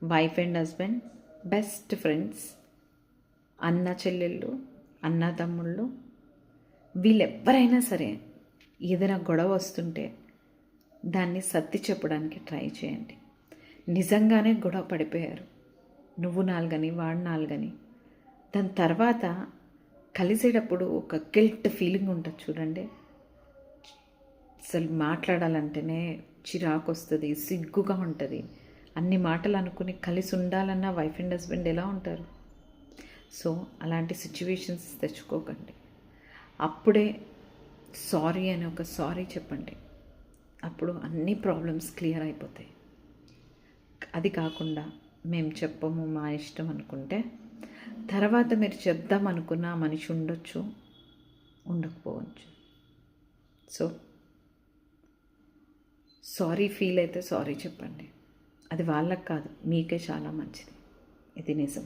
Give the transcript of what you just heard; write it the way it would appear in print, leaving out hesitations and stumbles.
Wife and husband best friends, అన్న చెల్లెళ్ళు, అన్న తమ్ముళ్ళు, వీళ్ళెవ్వరైనా సరే ఏదైనా గొడవ వస్తుంటే దాన్ని సర్ది చెప్పడానికి ట్రై చేయండి. నిజంగానే గొడవ పడిపోయారు, నువ్వు నాలుగని వాడు నాలుగని, దాని తర్వాత కలిసేటప్పుడు ఒక గిల్ట్ ఫీలింగ్ ఉంటుంది చూడండి. అసలు మాట్లాడాలంటేనే చిరాకు వస్తుంది, సిగ్గుగా ఉంటుంది. అన్ని మాటలు అనుకుని కలిసి ఉండాలన్న వైఫ్ అండ్ హస్బెండ్ ఎలా ఉంటారు? సో అలాంటి సిచ్యువేషన్స్ తెచ్చుకోకండి. అప్పుడే సారీ అని ఒక సారీ చెప్పండి, అప్పుడు అన్ని ప్రాబ్లమ్స్ క్లియర్ అయిపోతాయి. అది కాకుండా మేము చెప్పము, మా ఇష్టం అనుకుంటే తర్వాత మీరు చెప్దాం అనుకున్న మనిషి ఉండొచ్చు, ఉండకపోవచ్చు. సో సారీ ఫీల్ అయితే సారీ చెప్పండి. అది వాళ్ళకి కాదు, మీకే చాలా మంచిది. ఇది నిజం.